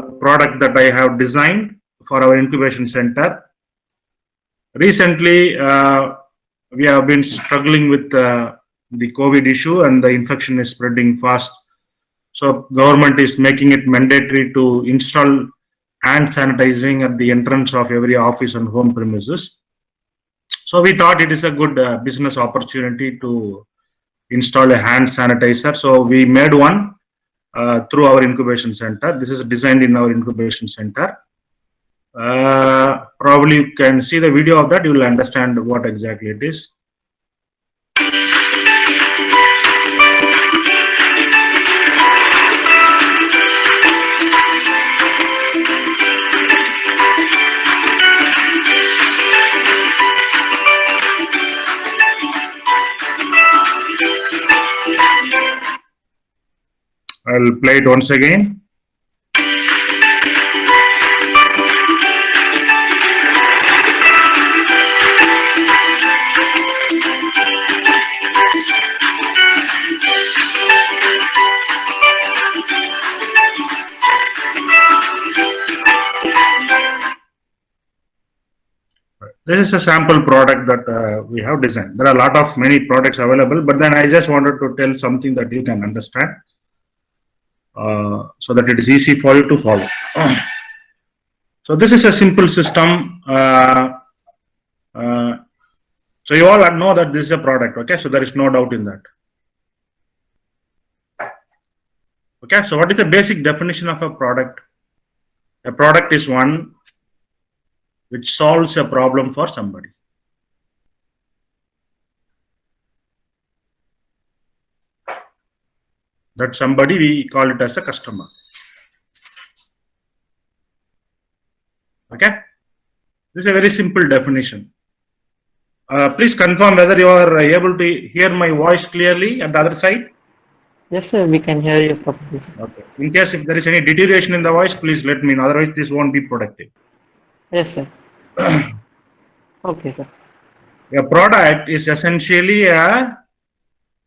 product that I have designed for our incubation center. Recently, we have been struggling with the COVID issue, and the infection is spreading fast. So government is making it mandatory to install hand sanitizing at the entrance of every office and home premises. So we thought it is a good business opportunity to install a hand sanitizer. So we made one through our incubation center. This is designed in our incubation center. Probably you can see the video of that, you will understand what exactly it is. I'll play it once again. This is a sample product that we have designed. There are a lot of many products available, but then I just wanted to tell something that you can understand, so that it is easy for you to follow. So this is a simple system. So you all know that this is a product, okay? So there is no doubt in that. Okay, so what is the basic definition of a product? A product is one which solves a problem for somebody. That somebody, we call it as a customer. Okay, this is a very simple definition. Please confirm whether you are able to hear my voice clearly at the other side. Yes, sir, we can hear you properly. Okay. In case if there is any deterioration in the voice, please let me know. Otherwise, this won't be productive. Yes, sir. Okay, sir. A product is essentially a,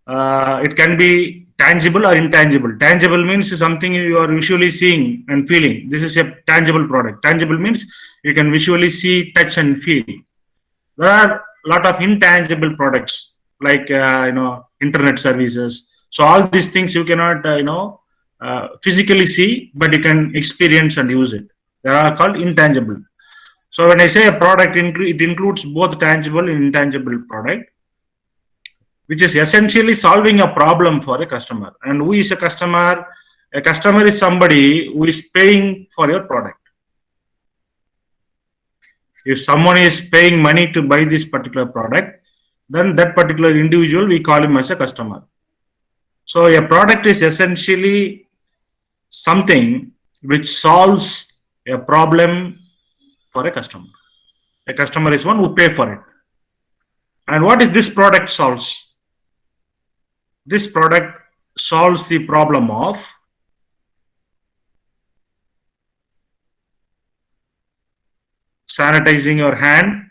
it can be tangible or intangible. Tangible means something you are visually seeing and feeling. This is a tangible product. Tangible means you can visually see, touch, and feel. There are a lot of intangible products like internet services. So all these things you cannot physically see, but you can experience and use it. They are called intangible. So when I say a product, it includes both tangible and intangible product, which is essentially solving a problem for a customer. And who is a customer? A customer is somebody who is paying for your product. If someone is paying money to buy this particular product, then that particular individual, we call him as a customer. So a product is essentially something which solves a problem for a customer. A customer is one who pay for it. And what is this product solves? This product solves the problem of sanitizing your hand,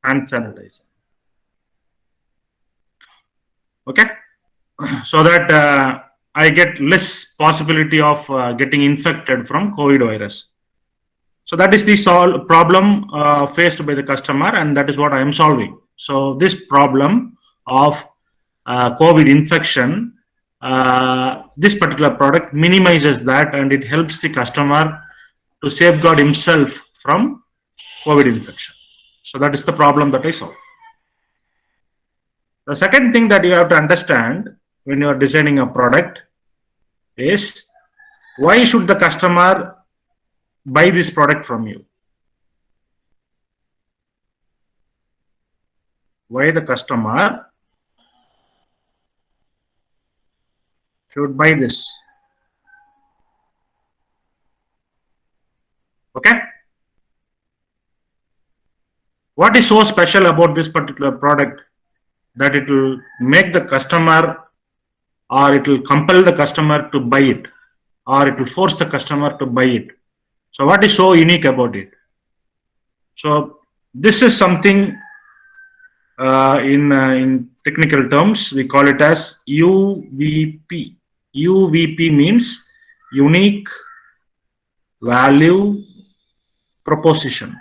hand sanitizer. Okay, so that I get less possibility of getting infected from COVID virus. So that is the problem faced by the customer, and that is what I am solving. So this problem of COVID infection, this particular product minimizes that, and it helps the customer to safeguard himself from COVID infection. So that is the problem that I solve. The second thing that you have to understand when you are designing a product is, why should the customer buy this product from you? Why the customer should buy this? Okay. What is so special about this particular product that it will make the customer, or it will compel the customer to buy it, or it will force the customer to buy it? So what is so unique about it? So this is something in technical terms, we call it as UVP. UVP means unique value proposition.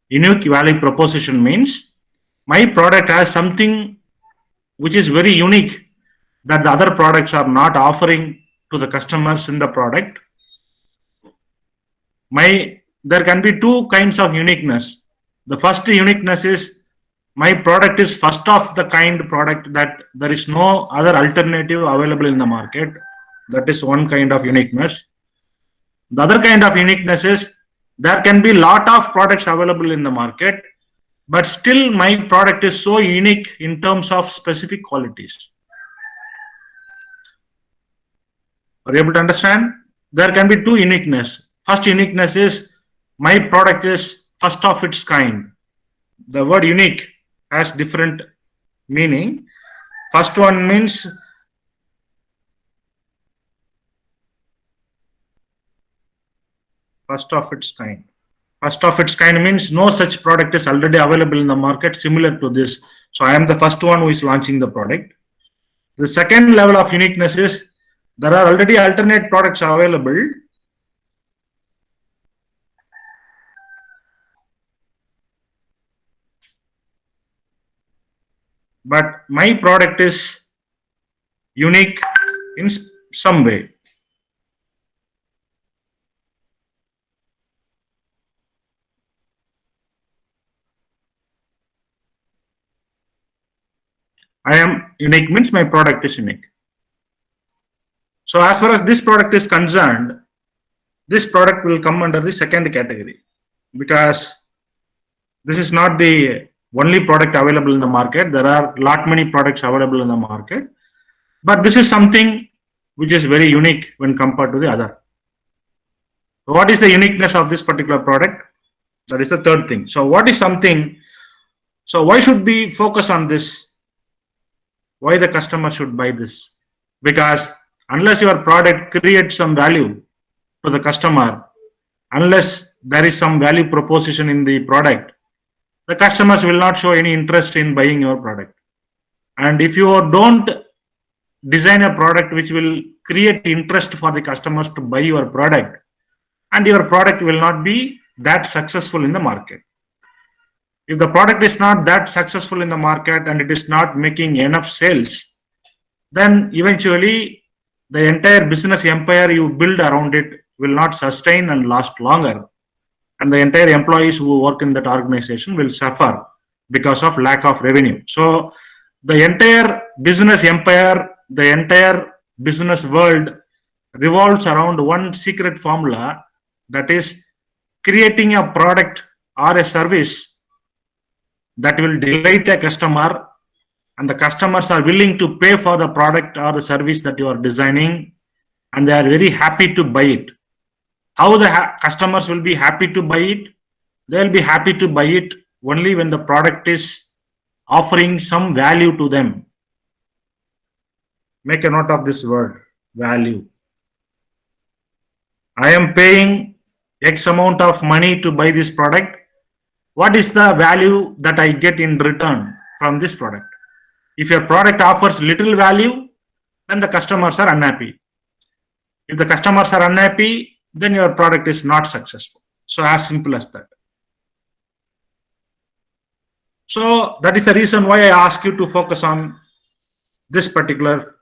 Unique value proposition means my product has something which is very unique that the other products are not offering to the customers in the product. There can be two kinds of uniqueness. The first uniqueness is my product is first of the kind product that there is no other alternative available in the market. That is one kind of uniqueness. The other kind of uniqueness is there can be lot of products available in the market, but still my product is so unique in terms of specific qualities. Are you able to understand? There can be two uniqueness. First uniqueness is my product is first of its kind. The word unique has different meaning. First one means first of its kind. First of its kind means no such product is already available in the market similar to this. So I am the first one who is launching the product. The second level of uniqueness is there are already alternate products available, but my product is unique in some way. I am unique means my product is unique. So as far as this product is concerned, this product will come under the second category because this is not the only product available in the market. There are lot many products available in the market, but this is something which is very unique when compared to the other. What is the uniqueness of this particular product? That is the third thing. So what is something? So why should we focus on this? Why the customer should buy this? Because unless your product creates some value to the customer, unless there is some value proposition in the product, the customers will not show any interest in buying your product. And if you don't design a product which will create interest for the customers to buy your product, and your product will not be that successful in the market. If the product is not that successful in the market and it is not making enough sales, then eventually the entire business empire you build around it will not sustain and last longer. And the entire employees who work in that organization will suffer because of lack of revenue. So the entire business empire, the entire business world revolves around one secret formula, that is creating a product or a service that will delight a customer, and the customers are willing to pay for the product or the service that you are designing, and they are very happy to buy it. How the customers will be happy to buy it? They will be happy to buy it only when the product is offering some value to them. Make a note of this word, value. I am paying X amount of money to buy this product. What is the value that I get in return from this product? If your product offers little value, then the customers are unhappy. If the customers are unhappy, then your product is not successful. So as simple as that. So that is the reason why I ask you to focus on this particular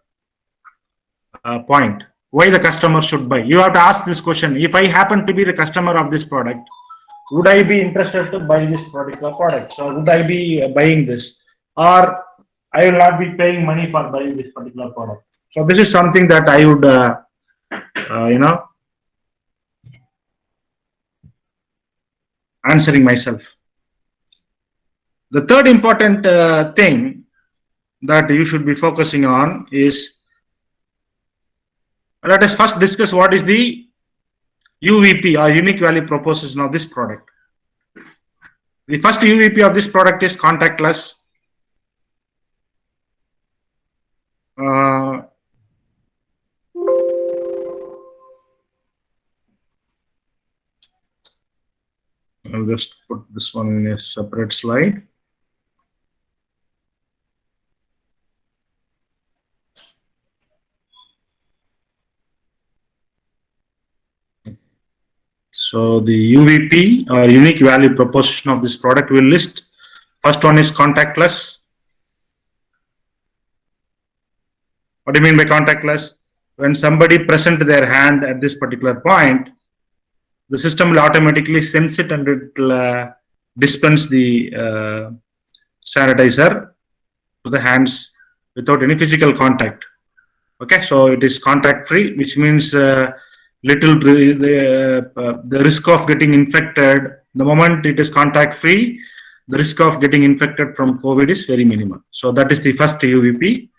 point. Why the customer should buy? You have to ask this question. If I happen to be the customer of this product, would I be interested to buy this particular product? So would I be buying this? Or I will not be paying money for buying this particular product. So this is something that I would, answering myself. The third important thing that you should be focusing on is, let us first discuss what is the UVP or unique value proposition of this product. The first UVP of this product is contactless. I'll just put this one in a separate slide. So the UVP or unique value proposition of this product will list. First one is contactless. What do you mean by contactless? When somebody present their hand at this particular point, the system will automatically sense it and it will dispense the sanitizer to the hands without any physical contact. Okay, so it is contact free, which means the risk of getting infected, the moment it is contact free, the risk of getting infected from COVID is very minimal. So that is the first UVP.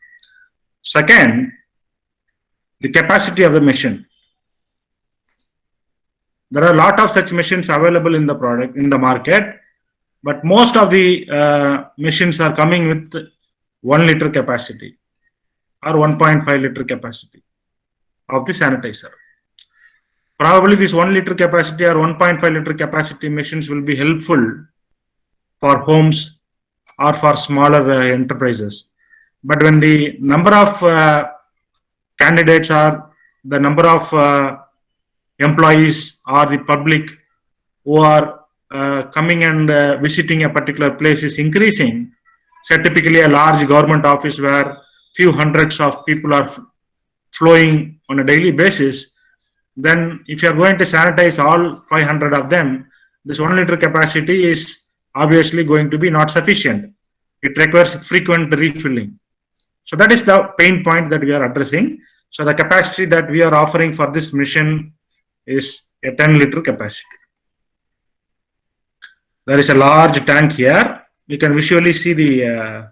Second, the capacity of the machine. There are a lot of such machines available in the market, but most of the machines are coming with 1 liter capacity or 1.5 liter capacity of the sanitizer. Probably this 1 liter capacity or 1.5 liter capacity machines will be helpful for homes or for smaller enterprises. But when the number of candidates or the number of employees or the public who are coming and visiting a particular place is increasing, so typically a large government office where few hundreds of people are flowing on a daily basis, then if you are going to sanitize all 500 of them, this 1 liter capacity is obviously going to be not sufficient. It requires frequent refilling. So that is the pain point that we are addressing. So the capacity that we are offering for this machine is a 10 liter capacity. There is a large tank here. You can visually see the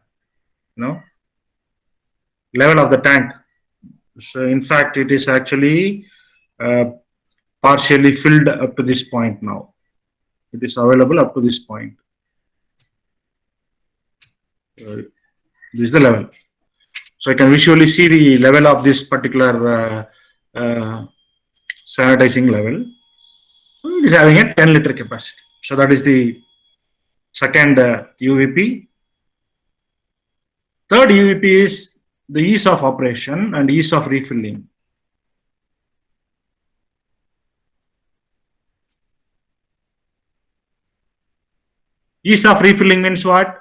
level of the tank. So in fact, it is actually partially filled up to this point now. It is available up to this point. This is the level. So I can visually see the level of this particular sanitizing level. It is having a 10 liter capacity. So that is the second UVP. Third UVP is the ease of operation and ease of refilling. Ease of refilling means what?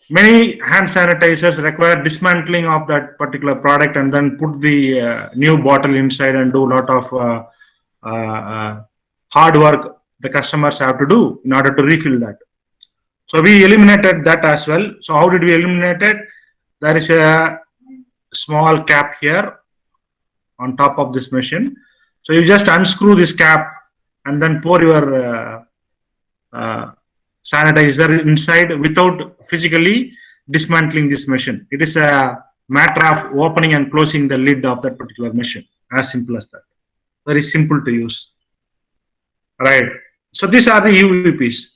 Many hand sanitizers require dismantling of that particular product and then put the new bottle inside and do a lot of hard work the customers have to do in order to refill that. So we eliminated that as well. So how did we eliminate it? There is a small cap here on top of this machine. So you just unscrew this cap and then pour your sanitizer inside without physically dismantling this machine. It is a matter of opening and closing the lid of that particular machine. As simple as that. Very simple to use. Right. So these are the UVPs.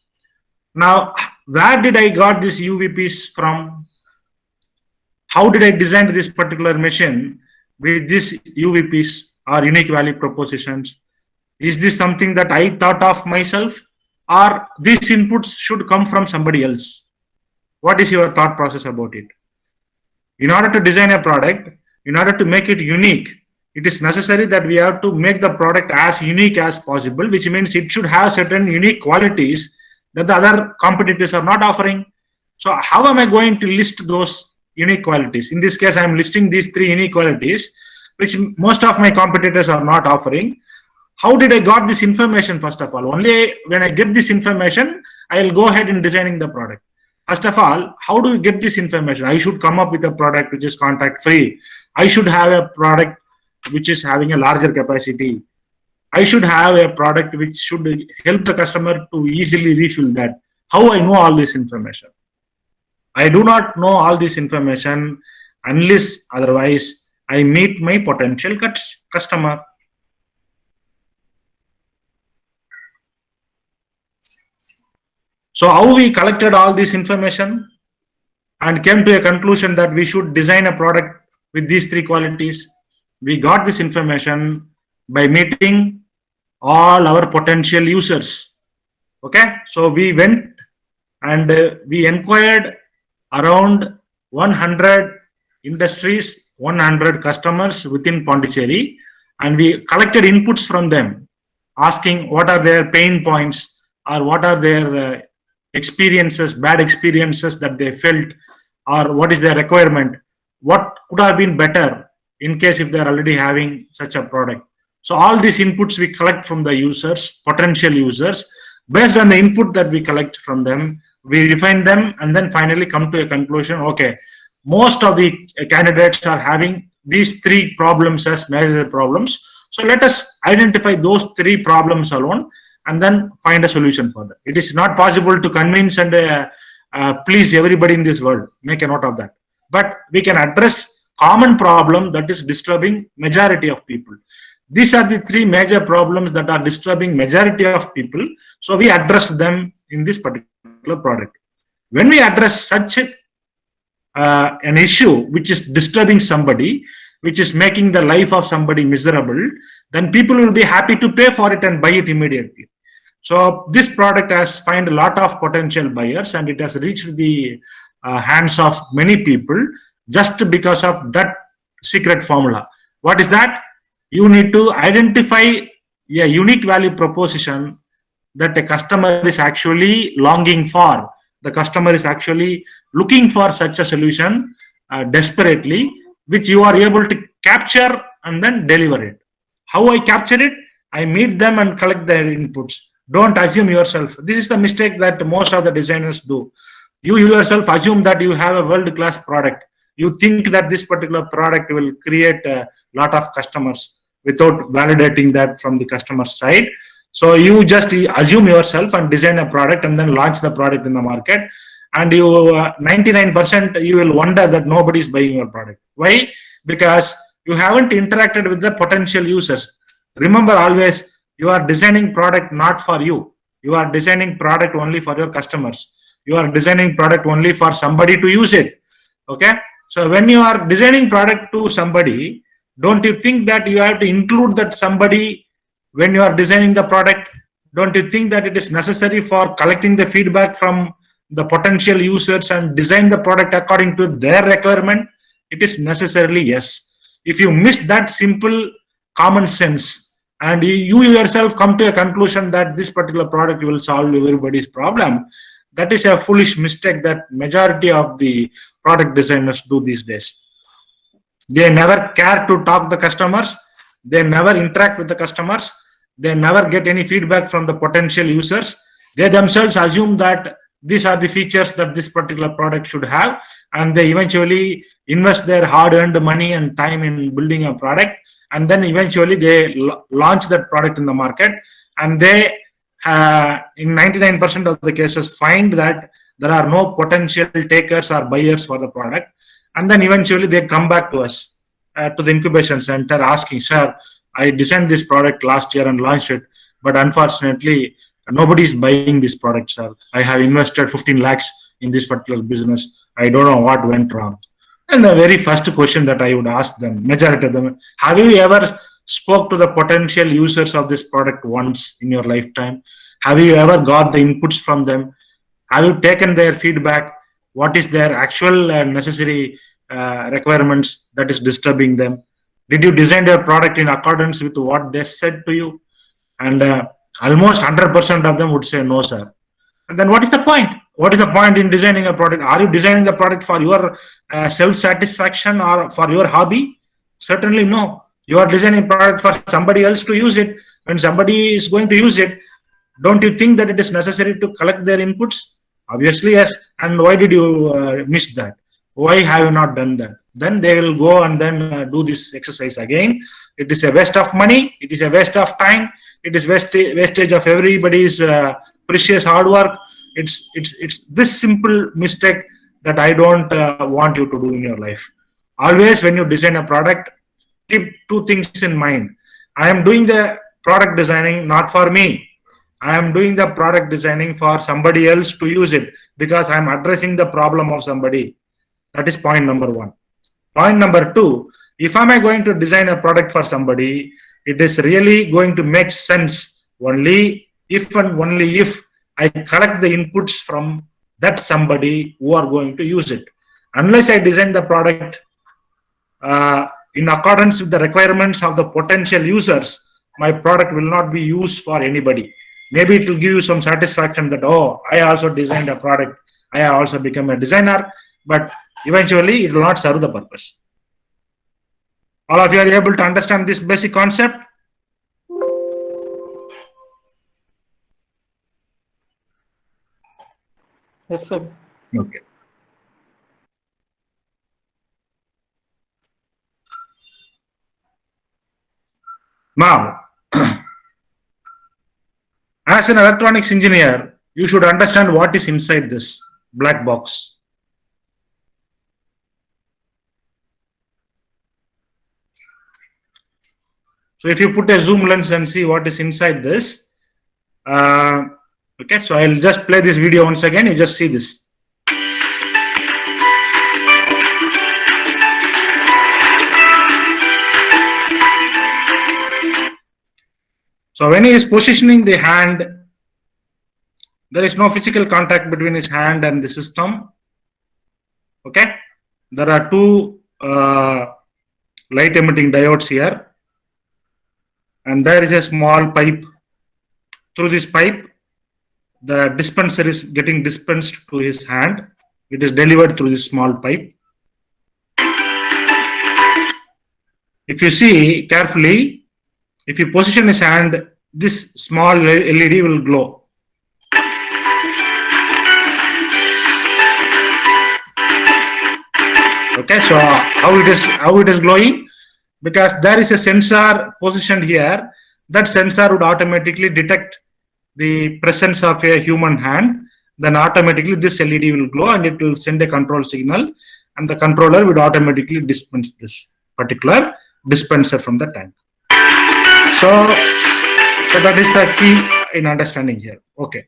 Now, where did I got these UVPs from? How did I design this particular machine with these UVPs or unique value propositions? Is this something that I thought of myself, or these inputs should come from somebody else? What is your thought process about it? In order to design a product, in order to make it unique, it is necessary that we have to make the product as unique as possible, which means it should have certain unique qualities that the other competitors are not offering. So how am I going to list those unique qualities? In this case, I am listing these 3 unique qualities, which most of my competitors are not offering. How did I got this information? First of all, only when I get this information, I will go ahead in designing the product. First of all, how do you get this information? I should come up with a product which is contact free. I should have a product which is having a larger capacity. I should have a product which should help the customer to easily refill that. How I know all this information? I do not know all this information unless otherwise I meet my potential customer. So how we collected all this information and came to a conclusion that we should design a product with these 3 qualities. We got this information by meeting all our potential users. Okay, so we went and we inquired around 100 industries, 100 customers within Pondicherry, and we collected inputs from them, asking what are their pain points or what are their experiences, bad experiences that they felt, or what is their requirement, what could have been better in case if they are already having such a product. So all these inputs we collect from the users, potential users. Based on the input that we collect from them, we refine them and then finally come to a conclusion. Okay, most of the candidates are having these three problems as major problems. So let us identify those three problems alone and then find a solution for that. It is not possible to convince and please everybody in this world. Make a note of that. But we can address common problem that is disturbing majority of people. These are the three major problems that are disturbing majority of people. So we address them in this particular product. When we address such an issue which is disturbing somebody, which is making the life of somebody miserable, then people will be happy to pay for it and buy it immediately. So this product has found a lot of potential buyers and it has reached the hands of many people just because of that secret formula. What is that? You need to identify a unique value proposition that a customer is actually longing for. The customer is actually looking for such a solution desperately, which you are able to capture and then deliver it. How I capture it? I meet them and collect their inputs. Don't assume yourself. This is the mistake that most of the designers do. You yourself assume that you have a world-class product. You think that this particular product will create a lot of customers without validating that from the customer side. So you just assume yourself and design a product and then launch the product in the market. And you 99% you will wonder that nobody is buying your product. Why? Because you haven't interacted with the potential users. Remember always, you are designing product not for you. You are designing product only for your customers. You are designing product only for somebody to use it. Okay. So when you are designing product to somebody, don't you think that you have to include that somebody when you are designing the product? Don't you think that it is necessary for collecting the feedback from the potential users and design the product according to their requirement? It is necessarily yes. If you miss that simple common sense and you yourself come to a conclusion that this particular product will solve everybody's problem, that is a foolish mistake that majority of the product designers do these days. They never care to talk to the customers. They never interact with the customers. They never get any feedback from the potential users. They themselves assume that these are the features that this particular product should have, and they eventually invest their hard-earned money and time in building a product, and then eventually they launch that product in the market, and they in 99% of the cases find that there are no potential takers or buyers for the product. And then eventually they come back to us, to the incubation center, asking, sir, I designed this product last year and launched it, but unfortunately, nobody is buying this product, sir. I have invested 15 lakhs in this particular business. I don't know what went wrong. And the very first question that I would ask them, majority of them, have you ever spoke to the potential users of this product once in your lifetime? Have you ever got the inputs from them? Have you taken their feedback? What is their actual necessary requirements that is disturbing them? Did you design your product in accordance with what they said to you? And almost 100% of them would say no, sir. And then what is the point? What is the point in designing a product? Are you designing the product for your self-satisfaction or for your hobby? Certainly no. You are designing a product for somebody else to use it. When somebody is going to use it, don't you think that it is necessary to collect their inputs? Obviously, yes. And why did you miss that? Why have you not done that? Then they will go and then do this exercise again. It is a waste of money. It is a waste of time. It is wastage of everybody's precious hard work. It's this simple mistake that I don't want you to do in your life. Always when you design a product, keep two things in mind. I am doing the product designing not for me. I am doing the product designing for somebody else to use it because I am addressing the problem of somebody. That is point number one. Point number two, if am I going to design a product for somebody, it is really going to make sense only if and only if I collect the inputs from that somebody who are going to use it. Unless I design the product in accordance with the requirements of the potential users, my product will not be used for anybody. Maybe it will give you some satisfaction that, oh, I also designed a product, I also become a designer, but eventually it will not serve the purpose. All of you are able to understand this basic concept? Yes, sir. Okay. Now, as an electronics engineer, you should understand what is inside this black box. So if you put a zoom lens and see what is inside this, okay, so I'll just play this video once again, you just see this. So when he is positioning the hand, there is no physical contact between his hand and the system. Okay, there are two light emitting diodes here, and there is a small pipe. Through this pipe, the dispenser is getting dispensed to his hand. It is delivered through this small pipe. If you see carefully, if you position his hand, this small LED will glow. Okay, so how it is glowing? Because there is a sensor positioned here. That sensor would automatically detect the presence of a human hand. Then automatically this LED will glow and it will send a control signal, and the controller would automatically dispense this particular dispenser from the tank. So that is the key in understanding here. Okay.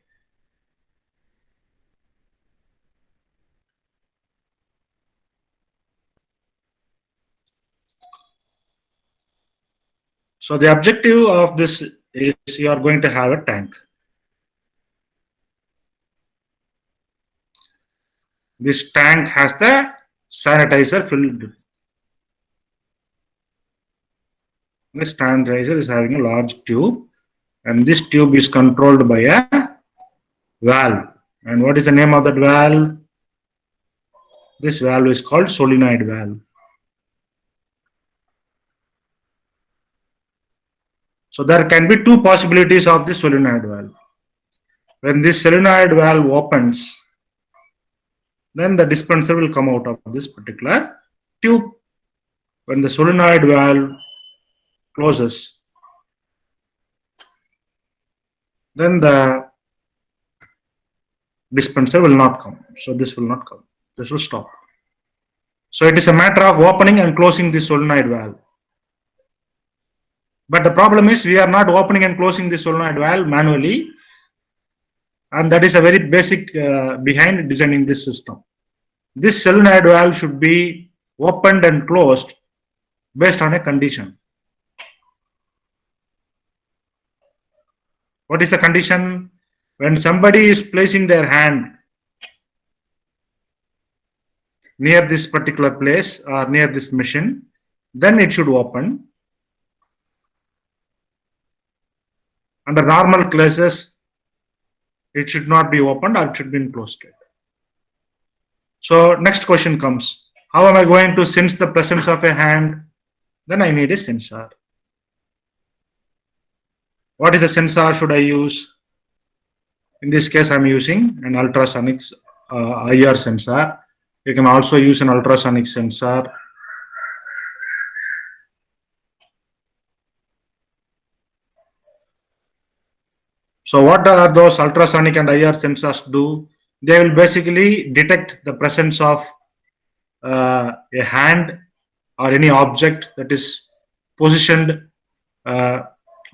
So the objective of this is you are going to have a tank. This tank has the sanitizer filled. This sanitizer is having a large tube, and this tube is controlled by a valve. And what is the name of that valve? This valve is called solenoid valve. So there can be two possibilities of this solenoid valve. When this solenoid valve opens, then the dispenser will come out of this particular tube. When the solenoid valve closes, then the dispenser will not come. So this will not come. This will stop. So it is a matter of opening and closing the solenoid valve. But the problem is we are not opening and closing the solenoid valve manually, and that is a very basic behind designing this system. This solenoid valve should be opened and closed based on a condition. What is the condition? When somebody is placing their hand near this particular place or near this machine, then it should open. Under normal cases, it should not be opened or it should be closed. So next question comes, how am I going to sense the presence of a hand? Then I need a sensor. What is the sensor should I use? In this case, I'm using an ultrasonic IR sensor. You can also use an ultrasonic sensor. So what are those ultrasonic and IR sensors do? They will basically detect the presence of a hand or any object that is positioned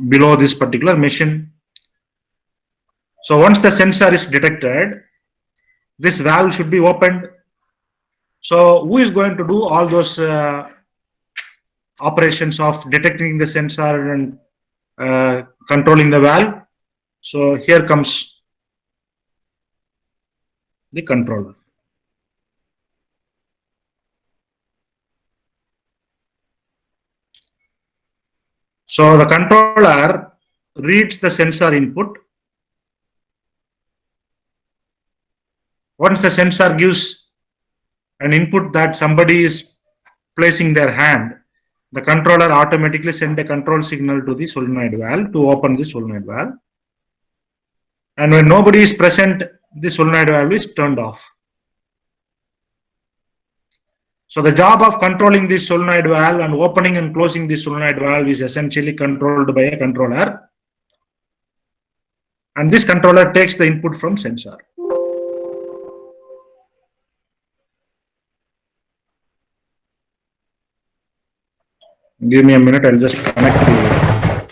below this particular machine. So once the sensor is detected, this valve should be opened. So who is going to do all those operations of detecting the sensor and controlling the valve? So here comes the controller. So the controller reads the sensor input. Once the sensor gives an input that somebody is placing their hand, the controller automatically sends a control signal to the solenoid valve to open the solenoid valve. And when nobody is present, the solenoid valve is turned off. So the job of controlling this solenoid valve and opening and closing the solenoid valve is essentially controlled by a controller. And this controller takes the input from sensor. Give me a minute, I'll just connect the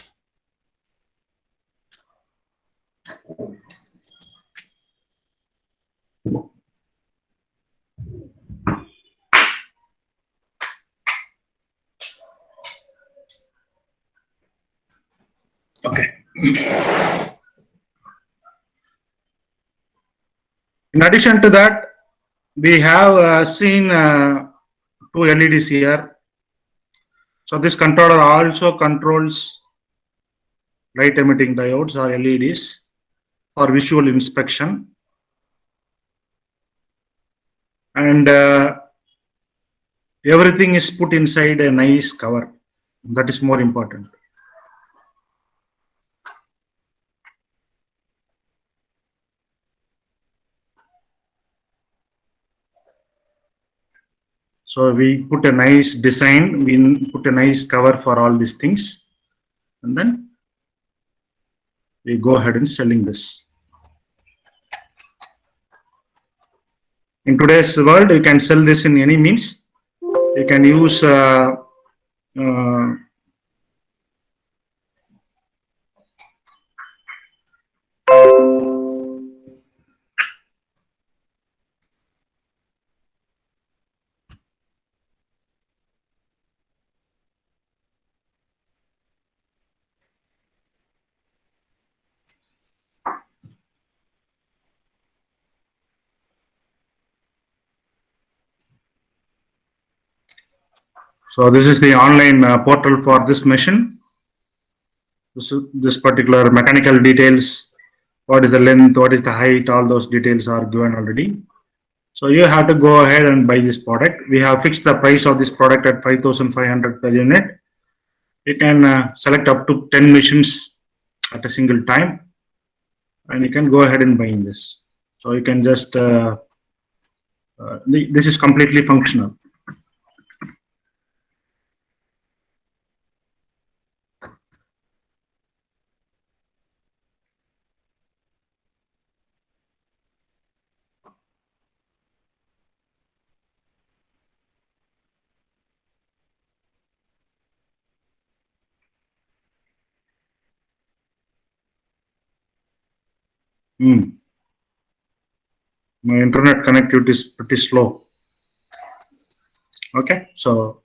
okay. In addition to that, we have seen two LEDs here. So this controller also controls light emitting diodes or LEDs for visual inspection. And everything is put inside a nice cover. That is more important. So we put a nice design, we put a nice cover for all these things, and then we go ahead and selling this. In today's world, you can sell this in any means. You can use so this is the online portal for this machine. This particular mechanical details, what is the length, what is the height, all those details are given already. So you have to go ahead and buy this product. We have fixed the price of this product at 5,500 per unit. You can select up to 10 machines at a single time, and you can go ahead and buy this. So you can just this is completely functional. My internet connectivity is pretty slow. Okay, so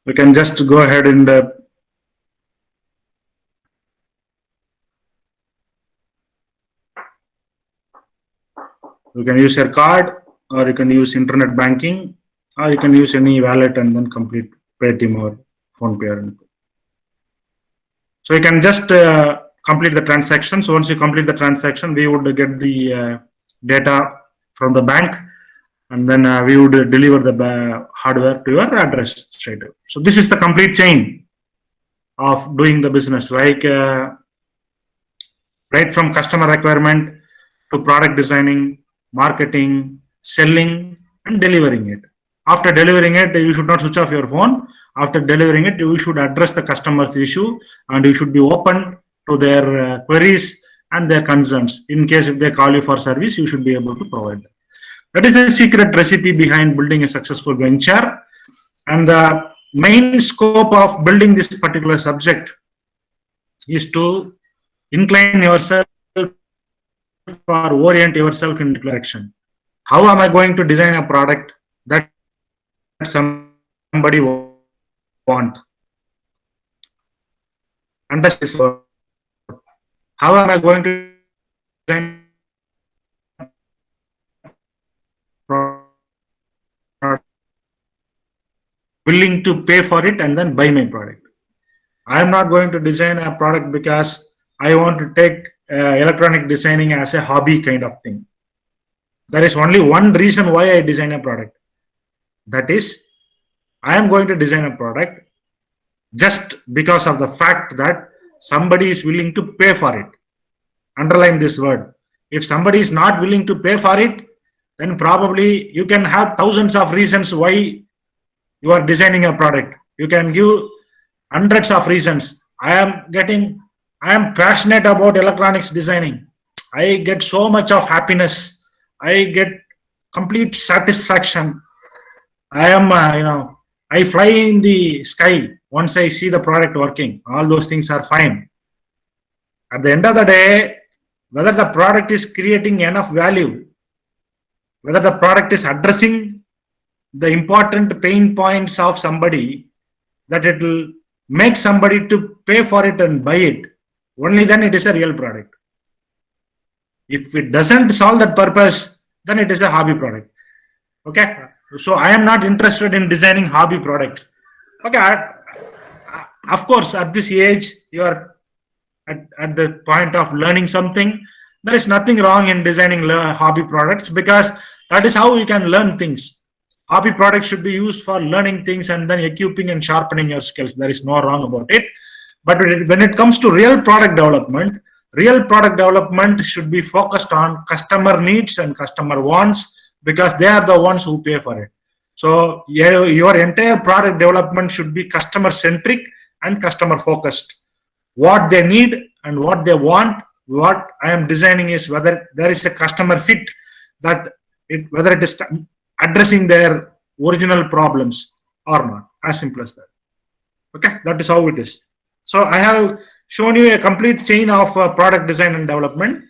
we can just go ahead and you can use your card, or you can use internet banking, or you can use any wallet and then complete Paytm or PhonePe or anything. So you can just complete the transaction. So once you complete the transaction, we would get the data from the bank, and then we would deliver the hardware to your address straight away. So this is the complete chain of doing the business, like right from customer requirement to product designing, marketing, selling, and delivering it. After delivering it, you should not switch off your phone. After delivering it, you should address the customer's issue, and you should be open to their queries and their concerns. In case if they call you for service, you should be able to provide them. That is a secret recipe behind building a successful venture. And the main scope of building this particular subject is to incline yourself or orient yourself in direction. How am I going to design a product that somebody want? Understand? How am I going to design willing to pay for it and then buy my product. I am not going to design a product because I want to take electronic designing as a hobby kind of thing. There is only one reason why I design a product. That is, I am going to design a product just because of the fact that somebody is willing to pay for it. Underline this word. If somebody is not willing to pay for it, then probably you can have thousands of reasons why you are designing a product. You can give hundreds of reasons. I am passionate about electronics designing. I get so much of happiness. I get complete satisfaction. I fly in the sky once I see the product working. All those things are fine. At the end of the day, whether the product is creating enough value, whether the product is addressing the important pain points of somebody, that it will make somebody to pay for it and buy it, only then it is a real product. If it doesn't solve that purpose, then it is a hobby product. Okay, so I am not interested in designing hobby products. Okay, of course, at this age, you are at the point of learning something. There is nothing wrong in designing hobby products, because that is how you can learn things. Hobby products should be used for learning things and then equipping and sharpening your skills. There is no wrong about it. But when it comes to real product development should be focused on customer needs and customer wants, because they are the ones who pay for it. So your entire product development should be customer centric and customer focused. What they need and what they want, what I am designing is whether there is a customer fit, whether it is addressing their original problems or not. As simple as that. Okay, that is how it is. So I have shown you a complete chain of product design and development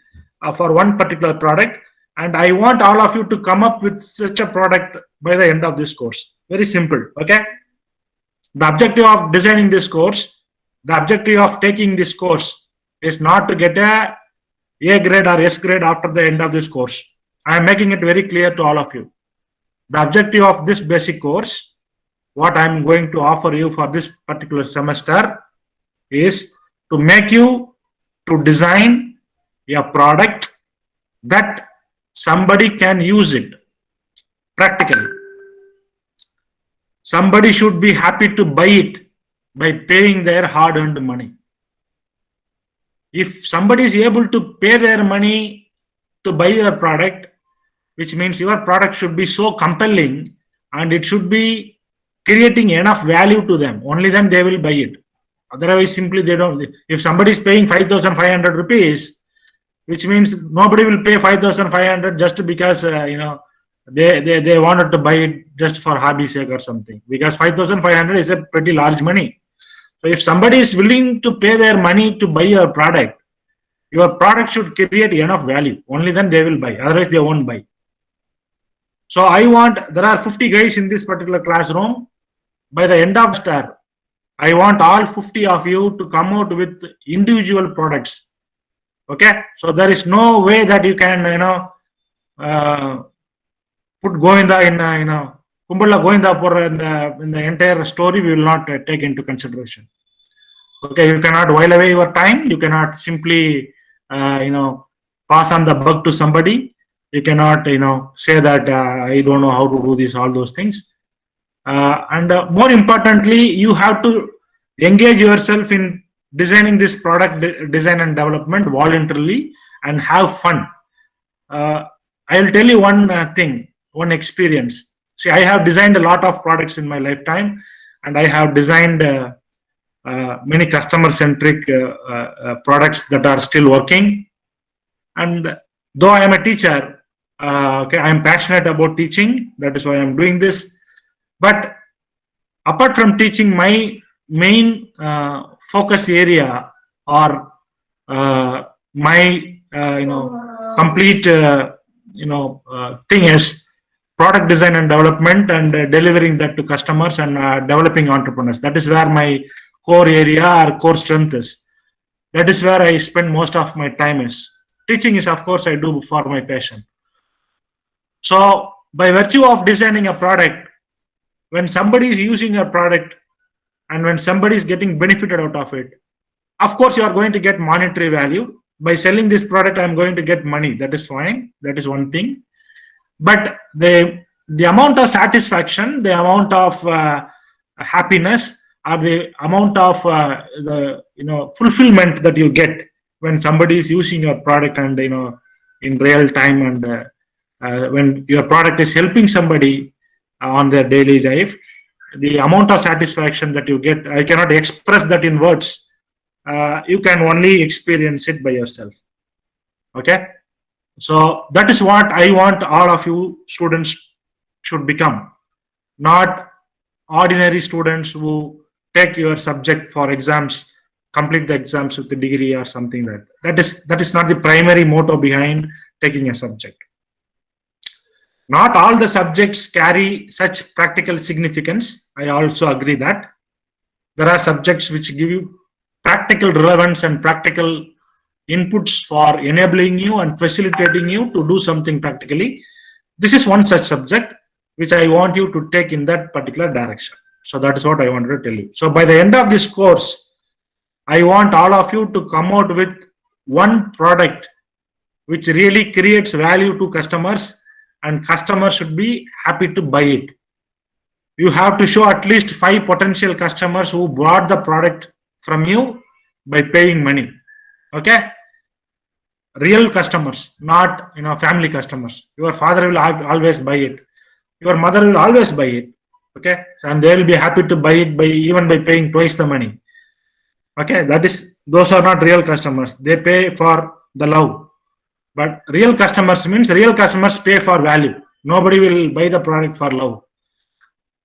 for one particular product, and I want all of you to come up with such a product by the end of this course. Very simple. Okay, the objective of designing this course, the objective of taking this course is not to get a grade or S grade after the end of this course. I am making it very clear to all of you. The objective of this basic course, what I am going to offer you for this particular semester, is to make you to design a product that somebody can use it practically. Somebody should be happy to buy it by paying their hard-earned money. If somebody is able to pay their money to buy your product, which means your product should be so compelling and it should be creating enough value to them, only then they will buy it. Otherwise, simply they don't. If somebody is paying 5,500 rupees, which means nobody will pay 5,500 just because they wanted to buy it just for hobby sake or something, because 5,500 is a pretty large money. So if somebody is willing to pay their money to buy your product should create enough value, only then they will buy, otherwise they won't buy. So there are 50 guys in this particular classroom. By the end of semester, I want all 50 of you to come out with individual products. Okay, so there is no way that you can put Govinda in Kumbhala Govindapur in the entire story. We will not take into consideration. Okay, you cannot while away your time. You cannot simply pass on the bug to somebody. You cannot say that I don't know how to do this, all those things. And more importantly, you have to engage yourself in designing this product design and development voluntarily and have fun. I will tell you one thing, one experience. See, I have designed a lot of products in my lifetime, and I have designed many customer-centric products that are still working. And though I am a teacher, I am passionate about teaching. That is why I am doing this. But apart from teaching, my main focus area or my complete thing is product design and development and delivering that to customers and developing entrepreneurs. That is where my core area or core strength is. That is where I spend most of my time is. Teaching is, of course, I do for my passion. So by virtue of designing a product, when somebody is using your product and when somebody is getting benefited out of it, of course you are going to get monetary value. By selling this product, I'm going to get money. That is fine. That is one thing. But the amount of satisfaction, the amount of happiness, or the amount of the fulfillment that you get when somebody is using your product and in real time, and when your product is helping somebody on their daily life, the amount of satisfaction that you get, I cannot express that in words. You can only experience it by yourself. Okay, so that is what I want all of you students should become, not ordinary students who take your subject for exams, complete the exams with the degree or something. That is not the primary motto behind taking a subject. Not all the subjects carry such practical significance. I also agree that there are subjects which give you practical relevance and practical inputs for enabling you and facilitating you to do something practically. This is one such subject which I want you to take in that particular direction. So that is what I wanted to tell you. So by the end of this course, I want all of you to come out with one product which really creates value to customers, and customers should be happy to buy it. You have to show at least 5 potential customers who bought the product from you by paying money. Okay, real customers, not family customers. Your father will always buy it, your mother will always buy it. Okay, and they will be happy to buy it even by paying twice the money. Okay, those are not real customers. They pay for the love. But real customers means real customers pay for value. Nobody will buy the product for love.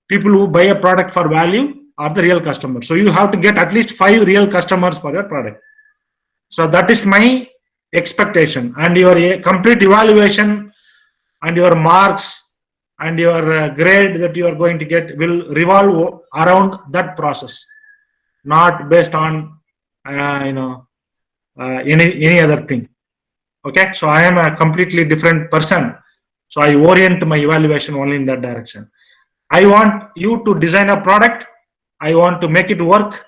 People who buy a product for value are the real customers. So you have to get at least 5 real customers for your product. So that is my expectation. And your complete evaluation and your marks and your grade that you are going to get will revolve around that process, not based on any other thing. Okay, so I am a completely different person. So I orient my evaluation only in that direction. I want you to design a product. I want to make it work.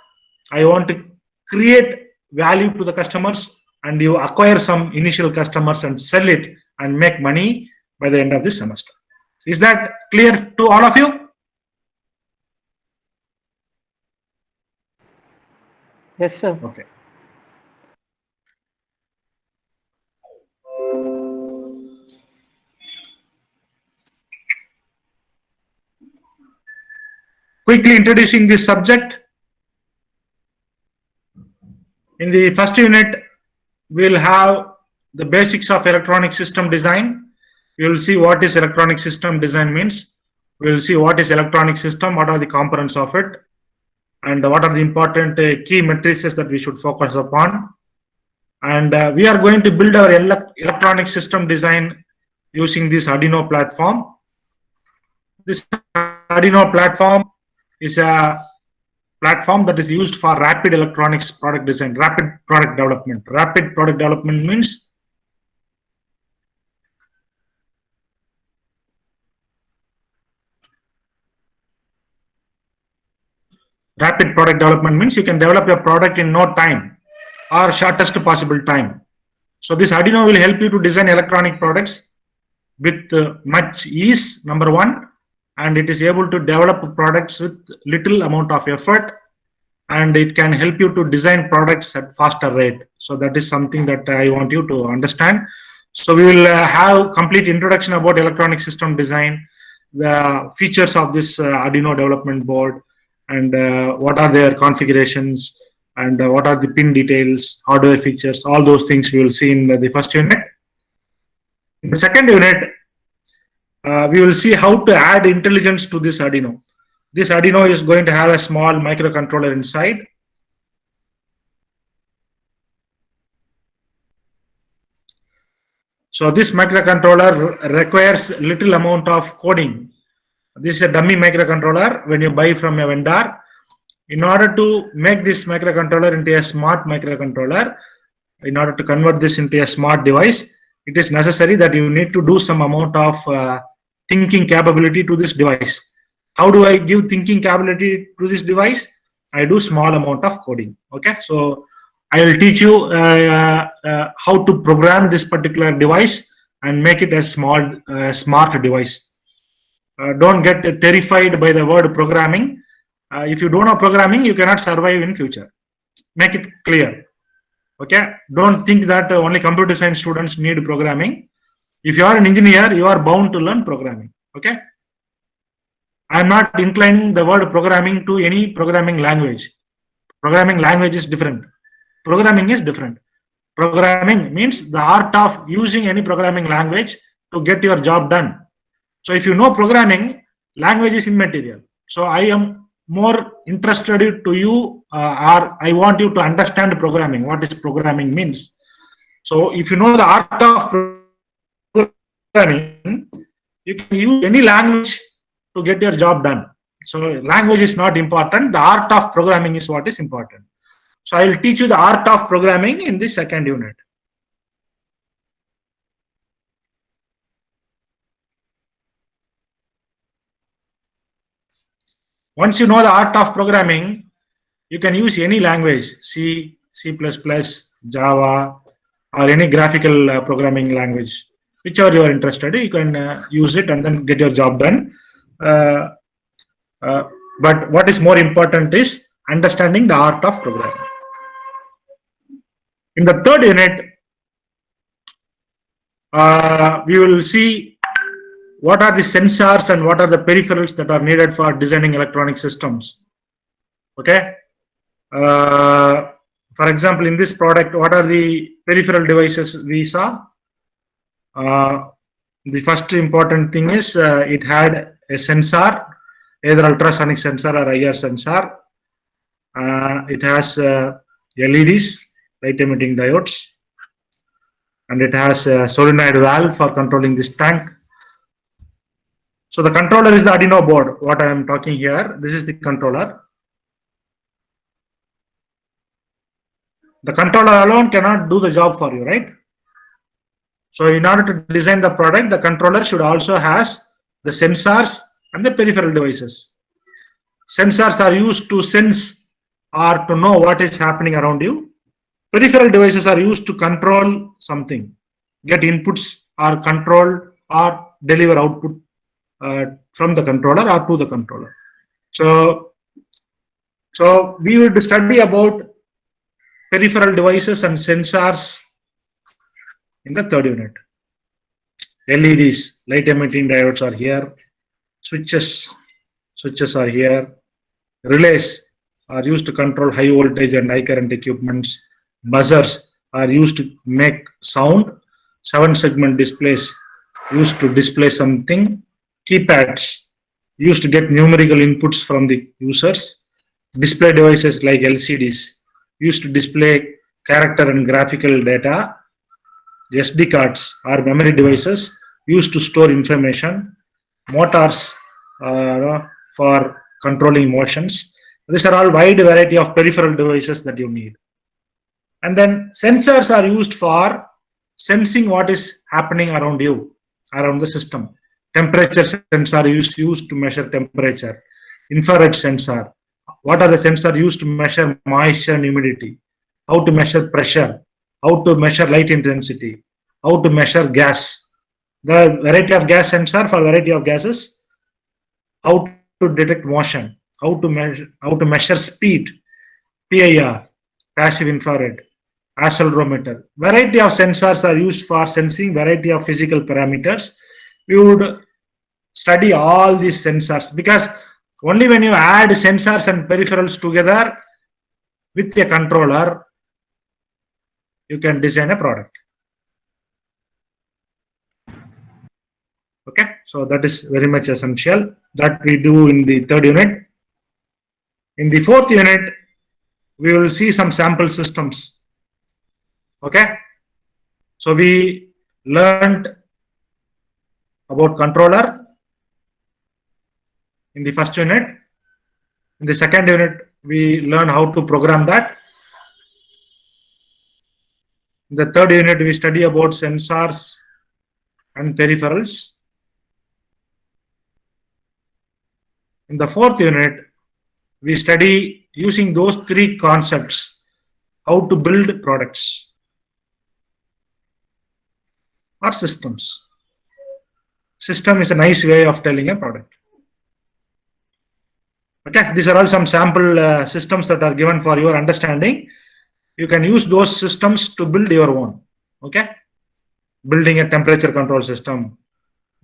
I want to create value to the customers, and you acquire some initial customers and sell it and make money by the end of this semester. Is that clear to all of you? Yes, sir. Okay. Quickly introducing this subject. In the first unit, we will have the basics of electronic system design. We will see what is electronic system design means. We will see what is electronic system, what are the components of it, and what are the important key matrices that we should focus upon. And we are going to build our electronic system design using this Arduino platform. This Arduino platform is a platform that is used for rapid electronics product design, rapid product development. Rapid product development means you can develop your product in no time or shortest possible time. So this Arduino will help you to design electronic products with much ease, number one, and it is able to develop products with little amount of effort, and it can help you to design products at faster rate. So that is something that I want you to understand. So we will have complete introduction about electronic system design, the features of this Arduino development board, and what are their configurations, and what are the pin details, hardware features, all those things we will see in the first unit. In the second unit, we will see how to add intelligence to this Arduino. This Arduino is going to have a small microcontroller inside. So this microcontroller requires little amount of coding. This is a dummy microcontroller when you buy from a vendor. In order to make this microcontroller into a smart microcontroller, in order to convert this into a smart device, it is necessary that you need to do some amount of thinking capability to this device. How do I give thinking capability to this device? I do small amount of coding. Okay, so I will teach you how to program this particular device and make it a smart device. Don't get terrified by the word programming. If you don't know programming, you cannot survive in future. Make it clear. Okay, don't think that only computer science students need programming. If you are an engineer, you are bound to learn programming. Okay, I am not inclining the word programming to any programming language. Programming language is different. Programming is different. Programming means the art of using any programming language to get your job done. So if you know programming, language is immaterial. So I am more interested to you, or I want you to understand programming. What is programming means? So if you know the art of programming, you can use any language to get your job done. So language is not important. The art of programming is what is important. So I will teach you the art of programming in this second unit. Once you know the art of programming, you can use any language, C, C++, Java, or any graphical programming language, whichever you are interested in, you can use it and then get your job done. But what is more important is understanding the art of programming. In the third unit, we will see what are the sensors and what are the peripherals that are needed for designing electronic systems. Okay. For example, in this product, what are the peripheral devices we saw? The first important thing is it had a sensor, either ultrasonic sensor or IR sensor. It has LEDs, light emitting diodes, and it has a solenoid valve for controlling this tank. So the controller is the Arduino board. What I am talking here, this is the controller. The controller alone cannot do the job for you, right? So in order to design the product, the controller should also has the sensors and the peripheral devices. Sensors are used to sense or to know what is happening around you. Peripheral devices are used to control something, get inputs or control or deliver output from the controller or to the controller. So we will study about peripheral devices and sensors in the third unit. LEDs, light emitting diodes are here. Switches are here. Relays are used to control high voltage and high current equipments. Buzzers are used to make sound. 7-segment displays used to display something. Keypads used to get numerical inputs from the users. Display devices like LCDs used to display character and graphical data. SD cards are memory devices used to store information. Motors for controlling motions. These are all wide variety of peripheral devices that you need. And then sensors are used for sensing what is happening around you, around the system. Temperature sensor is used to measure temperature. Infrared sensor. What are the sensors used to measure moisture and humidity? How to measure pressure? How to measure light intensity? How to measure gas? The variety of gas sensor for variety of gases. How to detect motion? How to measure speed? PIR, passive infrared, accelerometer. Variety of sensors are used for sensing variety of physical parameters. We would study all these sensors because only when you add sensors and peripherals together with a controller, you can design a product. Okay, so that is very much essential that we do in the third unit. In the fourth unit, we will see some sample systems. Okay, so we learned about controller in the first unit. In the second unit, we learn how to program that. In the third unit, we study about sensors and peripherals. In the fourth unit, we study using those three concepts how to build products or systems. System is a nice way of telling a product. Okay, these are all some sample systems that are given for your understanding. You can use those systems to build your own. Okay, building a temperature control system,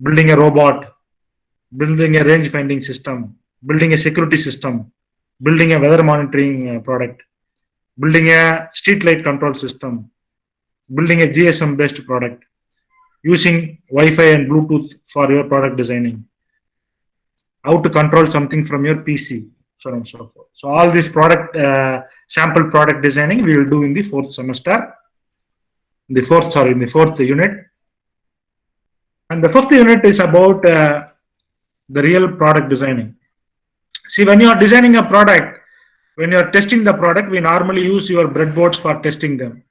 building a robot, building a range finding system, building a security system, building a weather monitoring product, building a street light control system, building a GSM based product, using Wi-Fi and Bluetooth for your product designing, how to control something from your PC, so on and so forth. So all this product sample product designing we will do in the fourth semester, in the fourth unit. And the fifth unit is about the real product designing. See, when you are designing a product, when you are testing the product, we normally use your breadboards for testing them.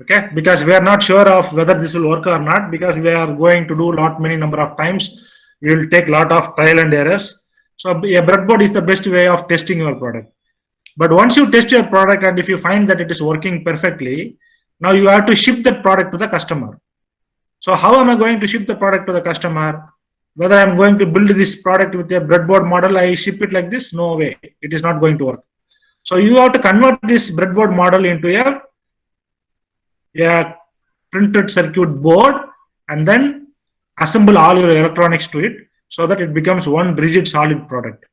Okay, because we are not sure of whether this will work or not, because we are going to do many number of times. We will take lot of trial and errors. So a breadboard is the best way of testing your product. But once you test your product and if you find that it is working perfectly, now you have to ship that product to the customer. So how am I going to ship the product to the customer? Whether I'm going to build this product with a breadboard model, I ship it like this? No way. It is not going to work. So you have to convert this breadboard model into a printed circuit board and then assemble all your electronics to it so that it becomes one rigid solid product.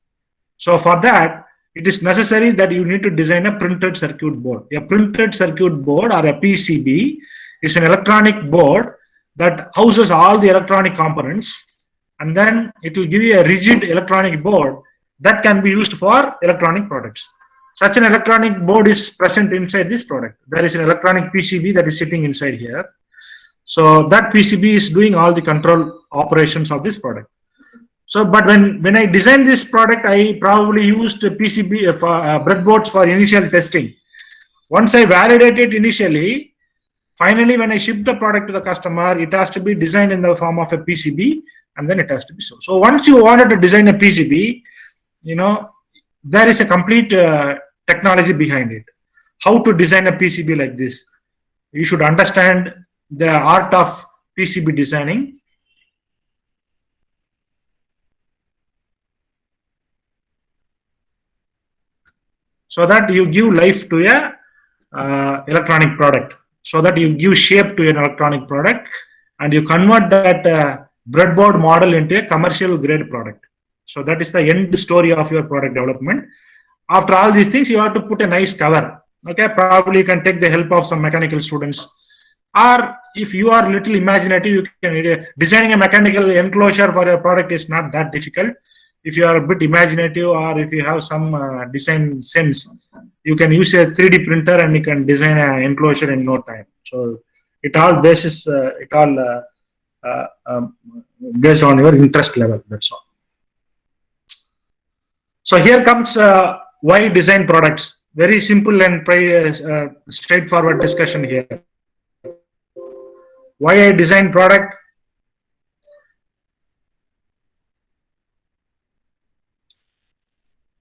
So for that, it is necessary that you need to design a printed circuit board. A printed circuit board or a PCB is an electronic board that houses all the electronic components, and then it will give you a rigid electronic board that can be used for electronic products. Such an electronic board is present inside this product. There is an electronic PCB that is sitting inside here. So that PCB is doing all the control operations of this product. So, but when I designed this product, I probably used PCB breadboards for initial testing. Once I validate it initially, finally when I ship the product to the customer, it has to be designed in the form of a PCB, and then it has to be sold. So once you wanted to design a PCB, there is a complete technology behind it. How to design a PCB like this? You should understand the art of PCB designing. So that you give life to a electronic product. So that you give shape to an electronic product, and you convert that breadboard model into a commercial grade product. So that is the end story of your product development. After all these things, you have to put a nice cover. Okay, probably you can take the help of some mechanical students, or if you are little imaginative, you can designing a mechanical enclosure for your product is not that difficult. If you are a bit imaginative, or if you have some design sense, you can use a 3D printer and you can design an enclosure in no time. So it all based on your interest level. That's all. So here comes why design products. Very simple and straightforward discussion here. Why I design product?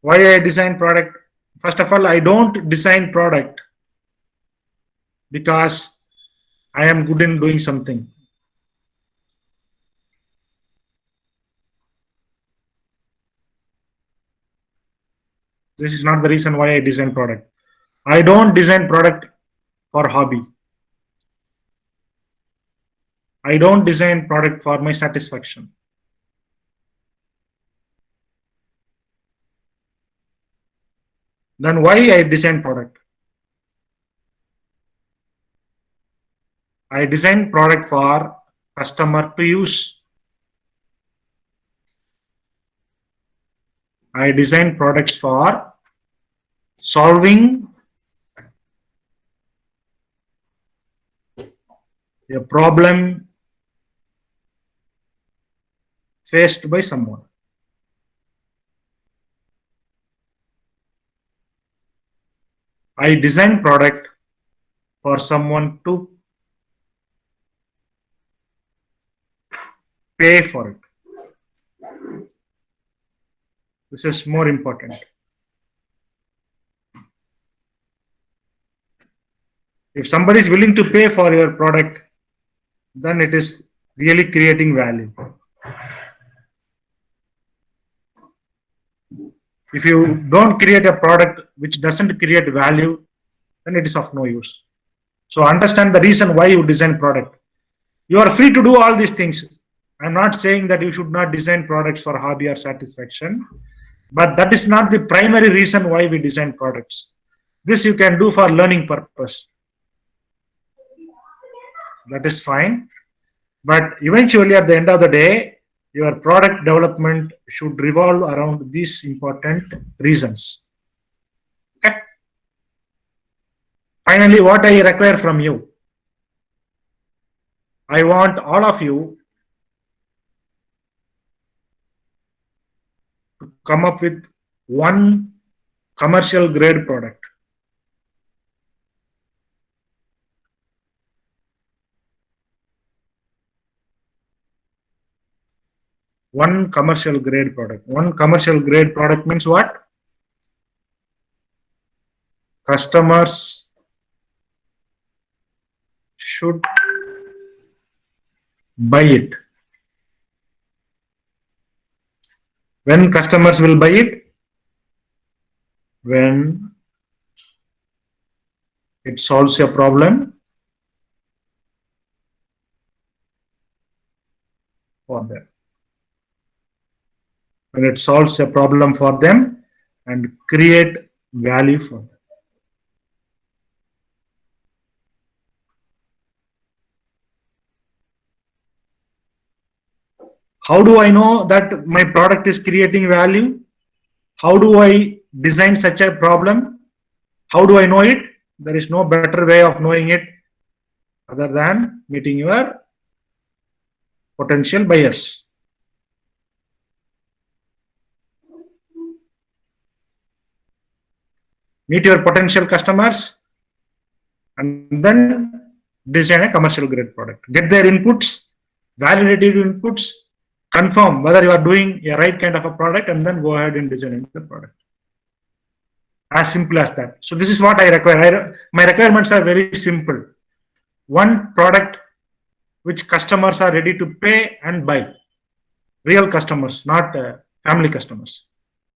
Why I design product? First of all, I don't design product because I am good in doing something. This is not the reason why I design product. I don't design product for hobby. I don't design product for my satisfaction. Then why I design product? I design product for customer to use. I design products for solving a problem faced by someone. I design product for someone to pay for it. This is more important. If somebody is willing to pay for your product, then it is really creating value. If you don't create a product which doesn't create value, then it is of no use. So understand the reason why you design product. You are free to do all these things. I'm not saying that you should not design products for hobby or satisfaction, but that is not the primary reason why we design products. This you can do for learning purpose. That is fine. But eventually, at the end of the day, your product development should revolve around these important reasons. Okay. Finally, what I require from you, I want all of you to come up with one commercial grade product. One commercial grade product. One commercial grade product means what? Customers should buy it. When customers will buy it? When it solves a problem for them. When it solves a problem for them and create value for them. How do I know that my product is creating value? How do I design such a problem? How do I know it? There is no better way of knowing it other than meeting your potential buyers. Meet your potential customers and then design a commercial grade product. Get their inputs, validate your inputs, confirm whether you are doing a right kind of a product, and then go ahead and design the product. As simple as that. So this is what I require. My requirements are very simple. One product which customers are ready to pay and buy. Real customers, not family customers.